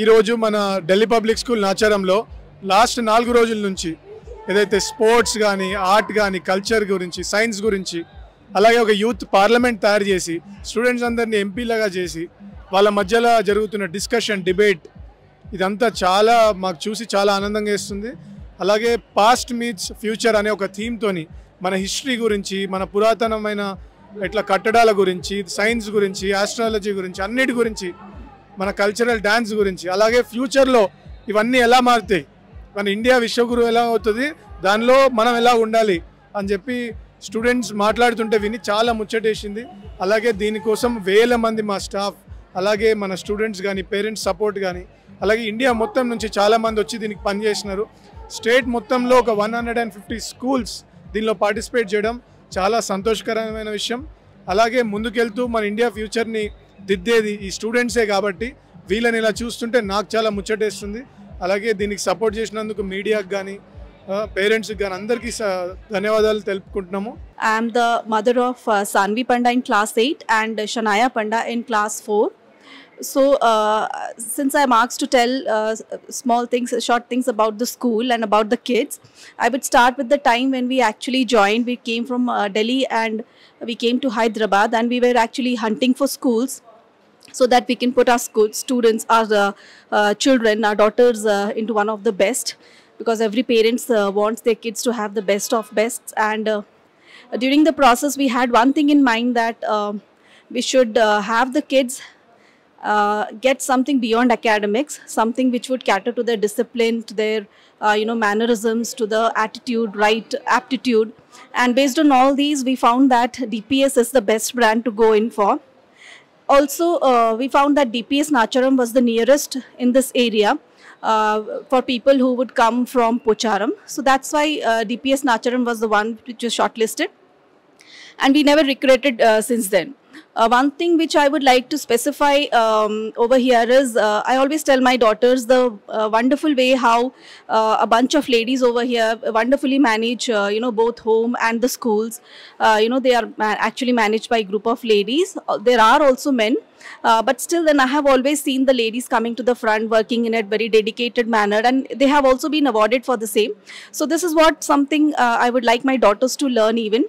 ఈ రోజు మన ఢిల్లీ పబ్లిక్ స్కూల్ నాచారంలో లాస్ట్ 4 రోజుల నుంచి ఏదైతే స్పోర్ట్స్ గానీ ఆర్ట్ గానీ కల్చర్ గురించి సైన్స్ గురించి అలాగే ఒక యూత్ పార్లమెంట్ తయారు చేసి స్టూడెంట్స్ అందరినీ ఎంపీలుగా చేసి వాళ్ళ మధ్యలో జరుగుతున్న డిస్కషన్ డిబేట్ ఇదంతా చాలా మాకు చూసి చాలా ఆనందంగా వేస్తుంది. అలాగే పాస్ట్ మీట్స్ ఫ్యూచర్ అనే ఒక థీమ్ తోని మన హిస్టరీ గురించి మన పురాతనమైన ఇట్లా కట్టడాల గురించి సైన్స్ గురించి ఆస్ట్రాలజీ గురించి అన్నిటి గురించి మన కల్చరల్ డాన్స్ గురించి అలాగే ఫ్యూచర్లో ఇవన్నీ ఎలా మారుతాయి మన ఇండియా విశ్వగురు ఎలా అవుతుంది దానిలో మనం ఎలా ఉండాలి అని చెప్పి స్టూడెంట్స్ మాట్లాడుతుంటే విని చాలా ముచ్చటేసింది. అలాగే దీనికోసం వేల మంది మా స్టాఫ్ అలాగే మన స్టూడెంట్స్ కానీ పేరెంట్స్ సపోర్ట్ కానీ అలాగే ఇండియా మొత్తం నుంచి చాలామంది వచ్చి దీనికి పనిచేసినారు. స్టేట్ మొత్తంలో ఒక 150 స్కూల్స్ దీనిలో పార్టిసిపేట్ చేయడం చాలా సంతోషకరమైన విషయం. అలాగే ముందుకెళ్తూ మన ఇండియా ఫ్యూచర్ని దిద్దేది ఈ స్టూడెంట్సే కాబట్టి వీళ్ళని ఇలా చూస్తుంటే నాకు చాలా ముచ్చటేస్తుంది. అలాగే దీనికి సపోర్ట్ చేసినందుకు మీడియాకి కానీ పేరెంట్స్కి కానీ అందరికీ ధన్యవాదాలు తెలుపుకుంటున్నాము. I am the mother of Sanvi Panda in class 8 and Shanaya Panda in class 4. So since I am asked to tell small things, short things about the school and about the kids, I would start with the time when we actually joined. We came from Delhi and we came to Hyderabad and we were actually hunting for schools so that we can put our students, our children, our daughters into one of the best, because every parents wants their kids to have the best of bests. And during the process we had one thing in mind, that we should have the kids get something beyond academics, something which would cater to their discipline, to their mannerisms, to the attitude, right aptitude. And based on all these, we found that DPS is the best brand to go in for. Also, we found that DPS Nacharam was the nearest in this area for people who would come from Pocharam. So that's why DPS Nacharam was the one which was shortlisted, and we never regretted since then. One thing which I would like to specify over here is I always tell my daughters the wonderful way how a bunch of ladies over here wonderfully manage both home and the schools. They are actually managed by a group of ladies. There are also men, but still then I have always seen the ladies coming to the front, working in a very dedicated manner, and they have also been awarded for the same. So this is what something I would like my daughters to learn even.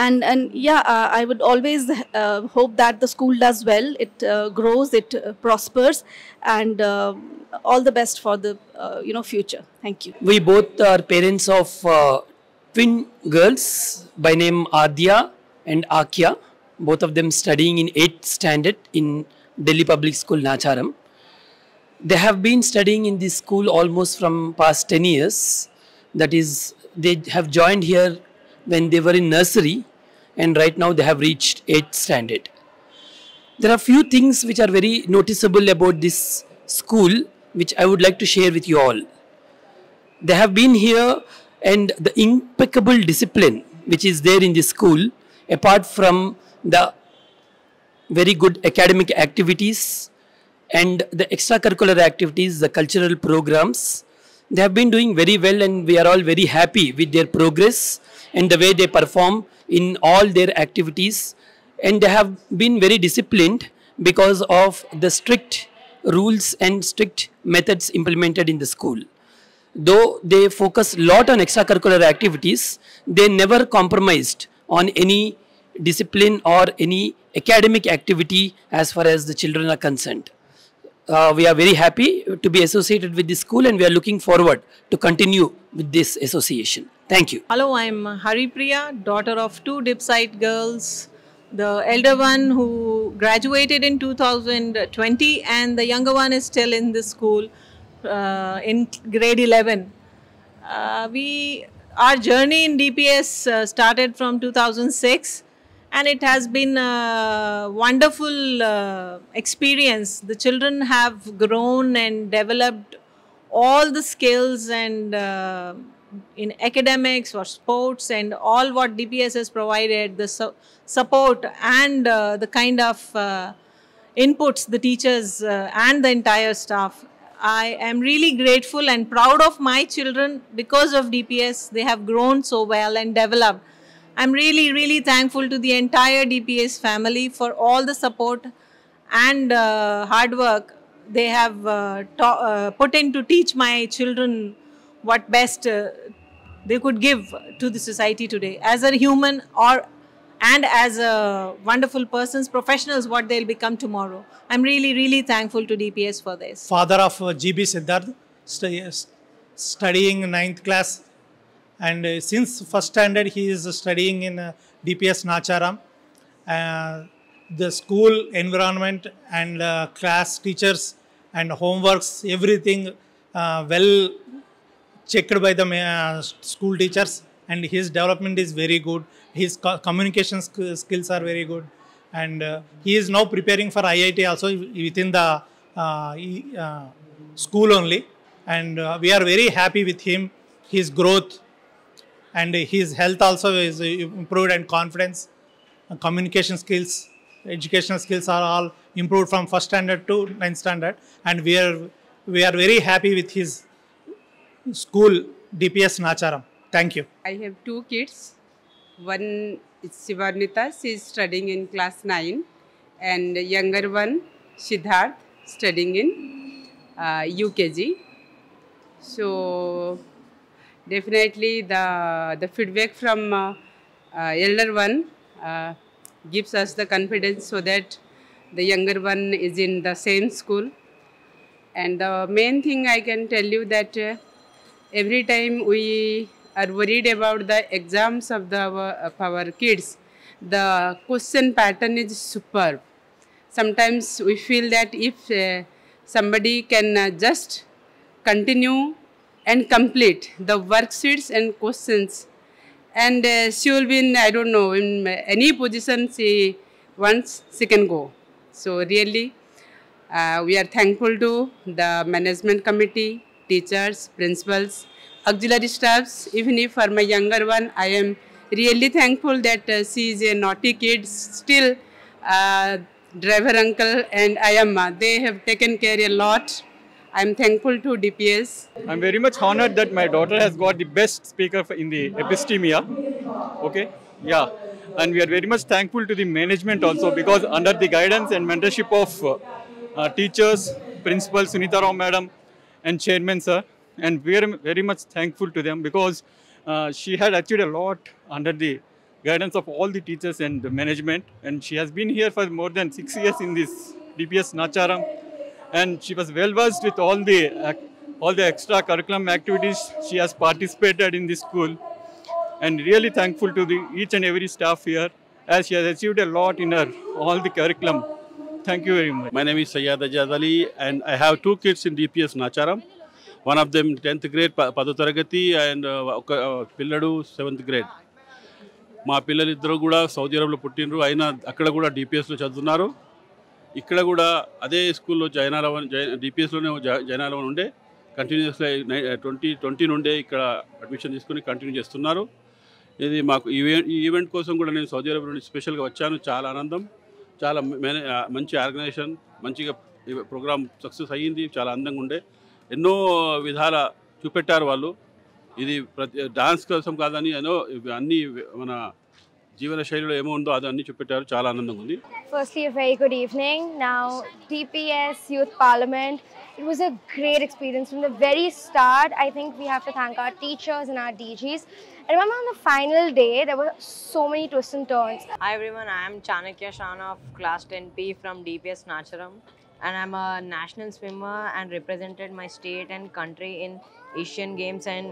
And yeah, I would always hope that the school does well, it grows, it prospers, and all the best for the future. Thank you. We both are parents of twin girls by name Adya and Akya, both of them studying in 8th standard in Delhi Public School Nacharam. They have been studying in this school almost from past 10 years. That is, they have joined here when they were in nursery, and right now they have reached 8th standard. There are few things which are very noticeable about this school which I would like to share with you all. They have been here, and the impeccable discipline which is there in this school, apart from the very good academic activities and the extracurricular activities, the cultural programs, they have been doing very well, and we are all very happy with their progress and the way they perform in all their activities. And they have been very disciplined because of the strict rules and strict methods implemented in the school. Though they focus a lot on extracurricular activities, they never compromised on any discipline or any academic activity as far as the children are concerned. We are very happy to be associated with this school, and we are looking forward to continue with this association. Thank you. Hello, I am Haripriya, daughter of 2 Dipsite girls. The elder one who graduated in 2020, and the younger one is still in this school in grade 11. Our journey in DPS started from 2006. And it has been a wonderful experience. The children have grown and developed all the skills and in academics or sports and all what DPS has provided, the support and the kind of inputs the teachers and the entire staff. I am really grateful and proud of my children because of DPS. They have grown so well and developed. I'm really, really thankful to the entire DPS family for all the support and hard work they have put in to teach my children what best they could give to the society today as a human and as a wonderful persons, professionals, what they'll become tomorrow. I'm really, really thankful to DPS for this. Father of GB Siddharth, studying 9th class, and since first standard he is studying in DPS Nacharam. The school environment and class teachers and homeworks, everything well checked by the school teachers, and his development is very good. His communication skills are very good, and he is now preparing for IIT also within the school only, and we are very happy with him, his growth, and his health also is improved, and confidence, communication skills, educational skills are all improved from first standard to 9th standard, and we are very happy with his school DPS Nacharam. Thank you. I have two kids. One is Sivarnita, she is studying in class 9, and younger one Siddharth studying in UKG. So definitely the feedback from elder one gives us the confidence so that the younger one is in the same school. And the main thing I can tell you that every time we are worried about the exams of our kids, the question pattern is superb. Sometimes we feel that if somebody can just continue and complete the worksheets and questions, and she will be in, I don't know, in any position she wants, she can go. So really, we are thankful to the management committee, teachers, principals, auxiliary staffs. Even if for my younger one, I am really thankful that she is a naughty kid, still driver uncle and Ayamma, they have taken care a lot. I am thankful to DPS. I'm very much honored that my daughter has got the best speaker in the epistemia. Okay, yeah. And we are very much thankful to the management also, because under the guidance and mentorship of teachers, Principal Sunita Rao Madam and Chairman Sir, and we are very much thankful to them, because she had achieved a lot under the guidance of all the teachers and the management, and she has been here for more than 6 years in this DPS Nacharam, and she was well versed with all the extra curriculum activities she has participated in this school, and really thankful to each and every staff here, as she has achieved a lot in all the curriculum. Thank you very much. My name is Sayyad Ajaz Ali, and I have two kids in DPS Nacharam. One of them 10th grade, Padu Taragati, and Pilladu 7th grade. మా పిల్లలిద్దరూ కూడా Saudi అరేబియాలో పుట్టినరు, అయినా అక్కడ కూడా డిపిఎస్లో చదువుతున్నారు. ఇక్కడ కూడా అదే స్కూల్లో డిపిఎస్లోనే జాయిన్ అవ్వాలని ఉండే, కంటిన్యూస్గా 2020 నుండే ఇక్కడ అడ్మిషన్ తీసుకుని కంటిన్యూ చేస్తున్నారు. ఇది మాకు ఈ ఈవెంట్ కోసం కూడా నేను సౌదీ అరేబియా నుండి స్పెషల్గా వచ్చాను. చాలా ఆనందం, చాలా మంచి ఆర్గనైజేషన్, మంచిగా ప్రోగ్రామ్ సక్సెస్ అయ్యింది, చాలా అందంగా ఉండే, ఎన్నో విధాల చూపెట్టారు వాళ్ళు. ఇది డాన్స్ కోసం కాదని అన్ని మన జీవన శైలిలో ఏమో ఉందో అది అన్ని చూపెట్టారు, చాలా ఆనందంగా ఉంది. Firstly, a very good evening. Now, DPS Youth Parliament, it was a great experience from the very start. I think we have to thank our teachers and our DGs. I remember on the final day, there were so many twists and turns. Hi everyone, I am Chanakya Shana of class 10P from DPS Nacharam, and I'm a national swimmer and represented my state and country in Asian Games, and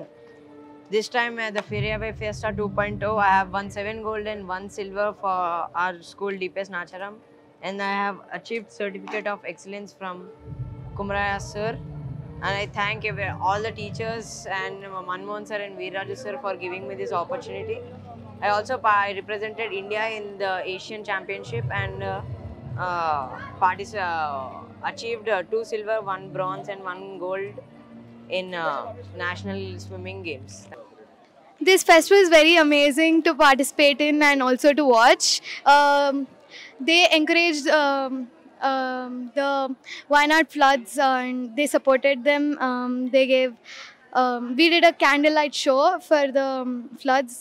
this time at the Feriaway Fiesta 2.0, I have won 7 gold and 1 silver for our school DPS Nacharam, and I have achieved Certificate of Excellence from Kumraya sir, and I thank all the teachers and Manmohan sir and Veeraju sir for giving me this opportunity. I also represented India in the Asian Championship and achieved 2 silver, 1 bronze and 1 gold in National Swimming Games. This festival is very amazing to participate in and also to watch. They encouraged the Wayanad floods and they supported them. We did a candlelight show for the floods.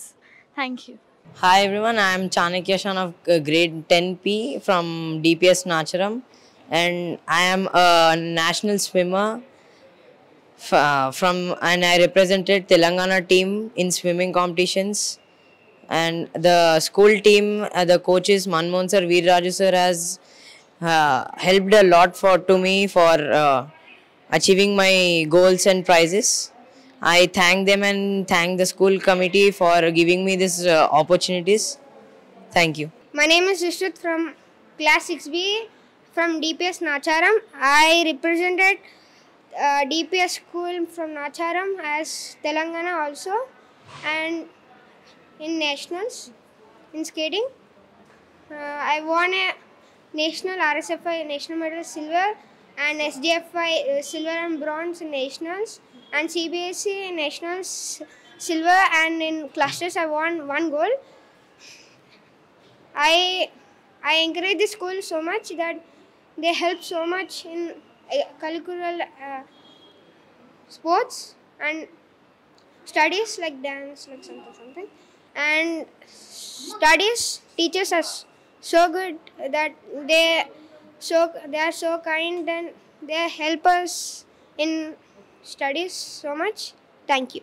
Thank you. Hi everyone, I am Chanakya Shan of grade 10P from DPS Nacharam, and I am a national swimmer and I represented Telangana team in swimming competitions. And the school team, the coaches Manmohan sir, Veer Raju sir has helped a lot to me for achieving my goals and prizes. I thank them and thank the school committee for giving me these opportunities. Thank you. My name is Rishit from class 6B from DPS Nacharam. I represented DPS school from Nacharam as Telangana also, and in nationals in skating. I won a national RSFI national medal silver and SDFI silver and bronze in nationals, and CBSE nationals silver, and in clusters I won 1 gold. I encourage the school so much that they help so much in curricular sports and studies like dance, like something. And studies, teachers are so good that they are so kind and they help us in studies so much. Thank you.